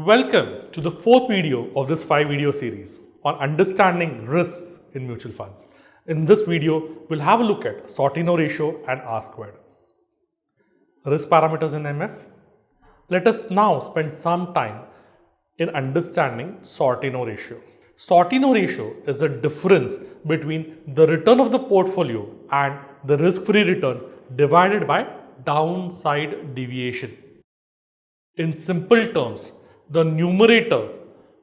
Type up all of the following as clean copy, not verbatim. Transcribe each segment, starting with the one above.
Welcome to the fourth video of this 5-video series on understanding risks in mutual funds. In this video, we'll have a look at Sortino ratio and R squared. Risk parameters in MF. Let us now spend some time in understanding Sortino ratio. Sortino ratio is the difference between the return of the portfolio and the risk-free return divided by downside deviation. In simple terms, the numerator,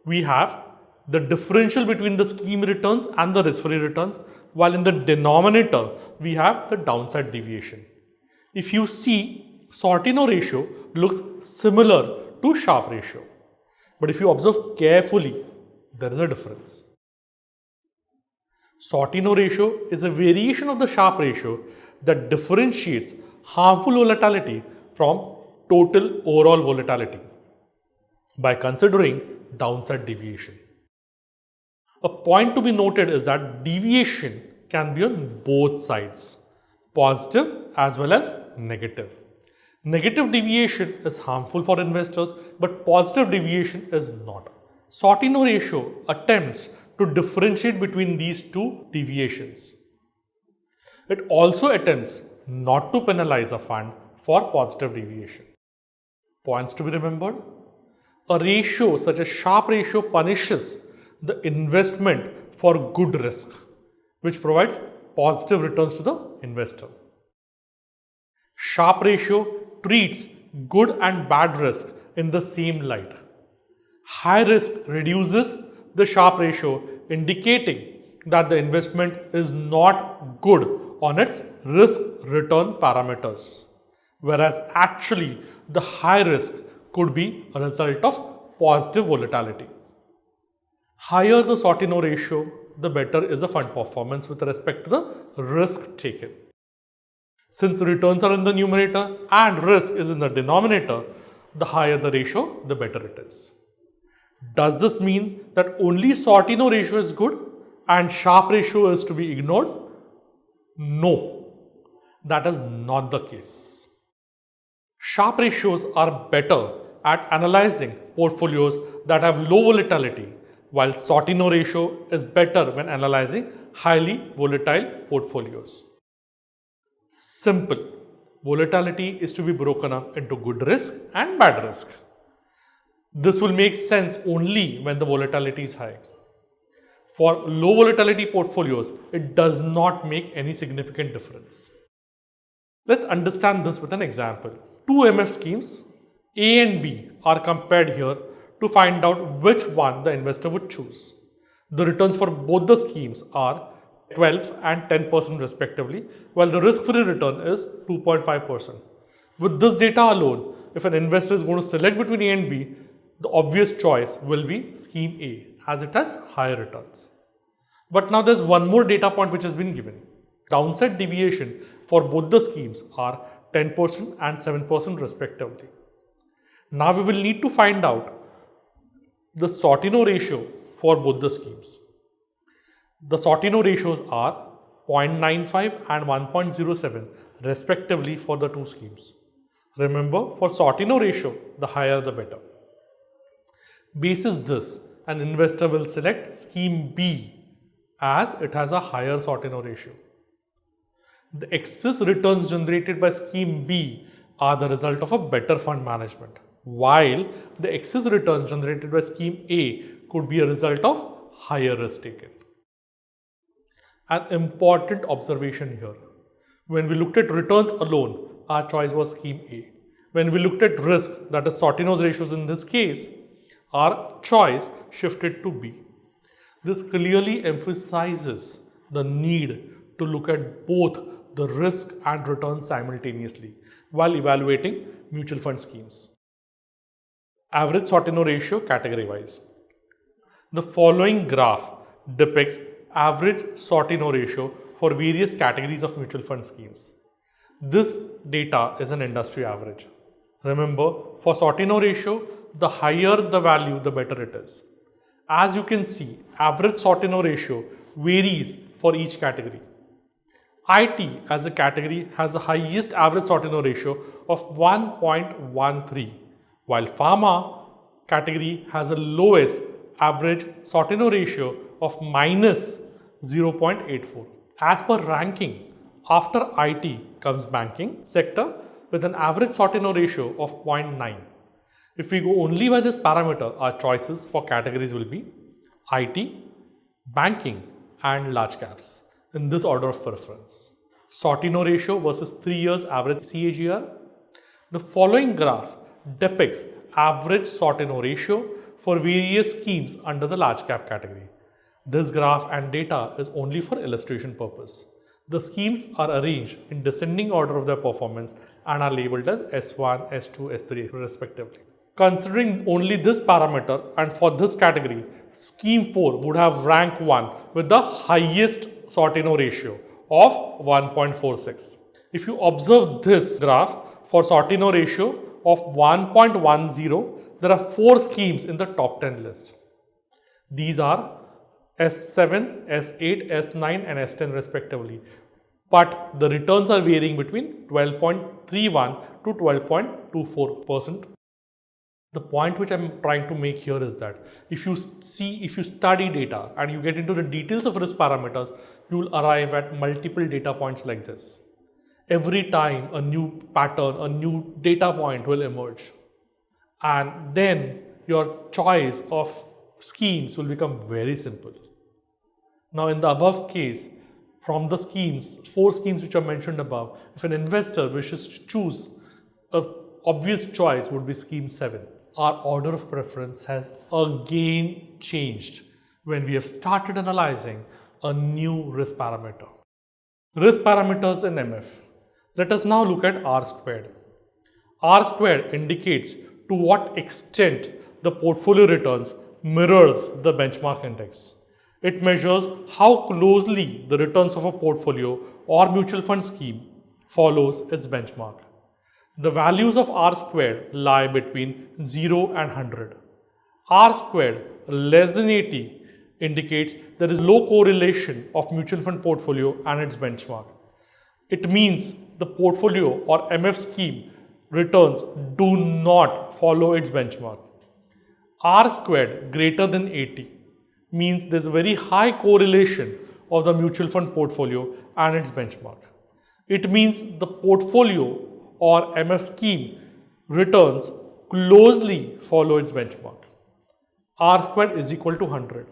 we have the differential between the scheme returns and the risk-free returns, while in the denominator, we have the downside deviation. If you see, Sortino ratio looks similar to Sharpe ratio. But if you observe carefully, there is a difference. Sortino ratio is a variation of the Sharpe ratio that differentiates harmful volatility from total overall volatility by considering downside deviation. A point to be noted is that deviation can be on both sides, positive as well as negative. Negative deviation is harmful for investors, but positive deviation is not. Sortino ratio attempts to differentiate between these two deviations. It also attempts not to penalize a fund for positive deviation. Points to be remembered. A ratio such as Sharpe ratio punishes the investment for good risk, which provides positive returns to the investor. Sharpe ratio treats good and bad risk in the same light. High risk reduces the Sharpe ratio, indicating that the investment is not good on its risk return parameters, whereas actually the high risk could be a result of positive volatility. Higher the Sortino ratio, the better is the fund performance with respect to the risk taken. Since returns are in the numerator and risk is in the denominator, the higher the ratio, the better it is. Does this mean that only Sortino ratio is good and Sharpe ratio is to be ignored? No, that is not the case. Sharpe ratios are better at analyzing portfolios that have low volatility, while Sortino ratio is better when analyzing highly volatile portfolios. Simple. Volatility is to be broken up into good risk and bad risk. This will make sense only when the volatility is high. For low volatility portfolios, it does not make any significant difference. Let's understand this with an example. Two MF schemes, A and B, are compared here to find out which one the investor would choose. The returns for both the schemes are 12 and 10% respectively, while the risk-free return is 2.5%. With this data alone, if an investor is going to select between A and B, the obvious choice will be scheme A, as it has higher returns. But now there's one more data point which has been given. Downside deviation for both the schemes are 10% and 7% respectively. Now we will need to find out the Sortino ratio for both the schemes. The Sortino ratios are 0.95 and 1.07 respectively for the two schemes. Remember, for Sortino ratio, the higher the better. Basis this, an investor will select scheme B as it has a higher Sortino ratio. The excess returns generated by scheme B are the result of a better fund management, while the excess returns generated by scheme A could be a result of higher risk taken. An important observation here. When we looked at returns alone, our choice was scheme A. When we looked at risk, that is Sortino's ratios in this case, our choice shifted to B. This clearly emphasizes the need to look at both the risk and return simultaneously while evaluating mutual fund schemes. Average Sortino ratio category wise. The following graph depicts average Sortino ratio for various categories of mutual fund schemes. This data is an industry average. Remember, for Sortino ratio, the higher the value, the better it is. As you can see, average Sortino ratio varies for each category. IT as a category has the highest average Sortino ratio of 1.13, while Pharma category has the lowest average Sortino ratio of minus 0.84. As per ranking, after IT comes banking sector with an average Sortino ratio of 0.9. If we go only by this parameter, our choices for categories will be IT, banking and large caps in this order of preference. Sortino ratio versus 3 years average CAGR. The following graph depicts average Sortino ratio for various schemes under the large cap category. This graph and data is only for illustration purpose. The schemes are arranged in descending order of their performance and are labeled as S1, S2, S3 respectively. Considering only this parameter and for this category, scheme 4 would have rank 1 with the highest Sortino ratio of 1.46. If you observe this graph for Sortino ratio of 1.10, there are 4 schemes in the top 10 list. These are S7, S8, S9 and S10 respectively. But the returns are varying between 12.31 to 12.24%. The point which I'm trying to make here is that if you study data and you get into the details of risk parameters, you will arrive at multiple data points like this. Every time a new pattern, a new data point will emerge. And then your choice of schemes will become very simple. Now in the above case, from the schemes, 4 schemes which are mentioned above, if an investor wishes to choose, an obvious choice would be scheme 7. Our order of preference has again changed when we have started analyzing a new risk parameter. Risk parameters in MF. Let us now look at R squared. R squared indicates to what extent the portfolio returns mirrors the benchmark index. It measures how closely the returns of a portfolio or mutual fund scheme follows its benchmark. The values of R squared lie between 0 and 100. R squared less than 80 indicates there is low correlation of mutual fund portfolio and its benchmark. It means the portfolio or MF scheme returns do not follow its benchmark. R squared greater than 80 means there is a very high correlation of the mutual fund portfolio and its benchmark. It means the portfolio or MF scheme returns closely follow its benchmark. R squared is equal to 100.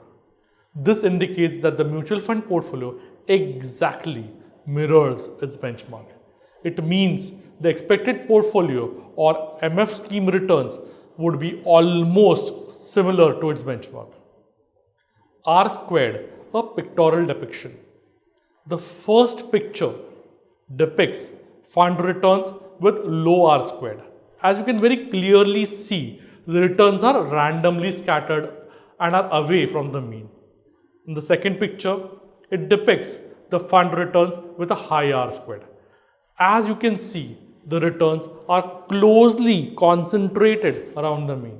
This indicates that the mutual fund portfolio exactly mirrors its benchmark. It means the expected portfolio or MF scheme returns would be almost similar to its benchmark. R squared, a pictorial depiction. The first picture depicts fund returns with low R squared. As you can very clearly see, the returns are randomly scattered and are away from the mean. In the second picture, it depicts the fund returns with a high R squared. As you can see, the returns are closely concentrated around the mean.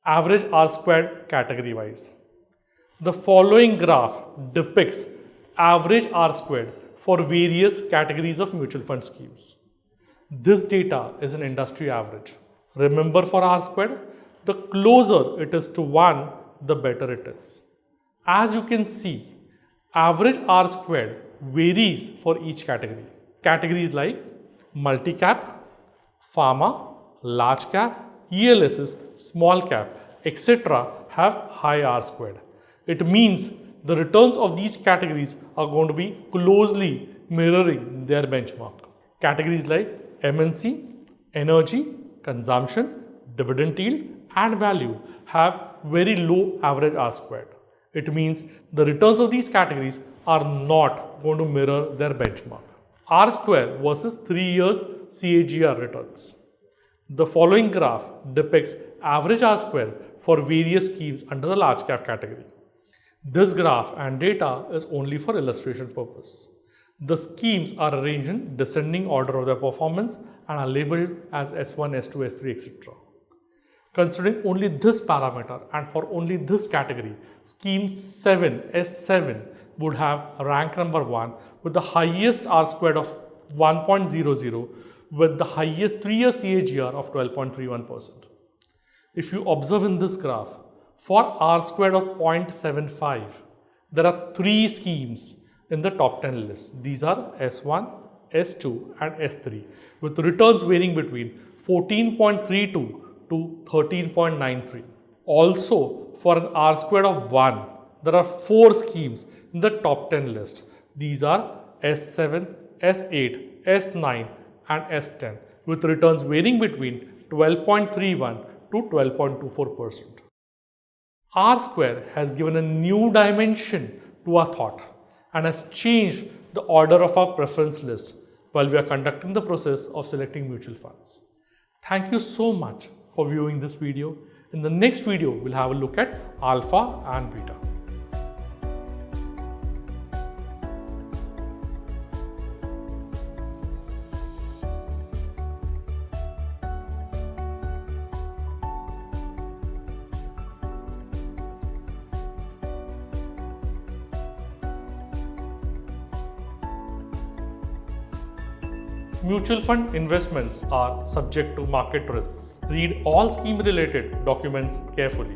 Average R squared category wise. The following graph depicts average R squared for various categories of mutual fund schemes. This data is an industry average. Remember, for R squared, the closer it is to 1, the better it is. As you can see, average R squared varies for each category. Categories like multi-cap, pharma, large cap, ELSs, small cap, etc. have high R squared. It means the returns of these categories are going to be closely mirroring their benchmark. Categories like MNC, energy, consumption, dividend yield and value have very low average R squared. It means the returns of these categories are not going to mirror their benchmark. R square versus 3 years CAGR returns. The following graph depicts average R square for various schemes under the large cap category. This graph and data is only for illustration purpose. The schemes are arranged in descending order of their performance and are labeled as S1, S2, S3, etc. Considering only this parameter and for only this category, scheme 7, S7 would have rank number 1 with the highest R squared of 1.00 with the highest 3-year CAGR of 12.31%. If you observe in this graph, for R squared of 0.75, there are 3 schemes in the top 10 list. These are S1, S2 and S3 with returns varying between 14.32 to 13.93. Also, for an R squared of 1, there are 4 schemes in the top 10 list. These are S7, S8, S9 and S10 with returns varying between 12.31 to 12.24%. R square has given a new dimension to our thought and has changed the order of our preference list while we are conducting the process of selecting mutual funds. Thank you so much for viewing this video. In the next video, we'll have a look at alpha and beta. Mutual fund investments are subject to market risks. Read all scheme related documents carefully.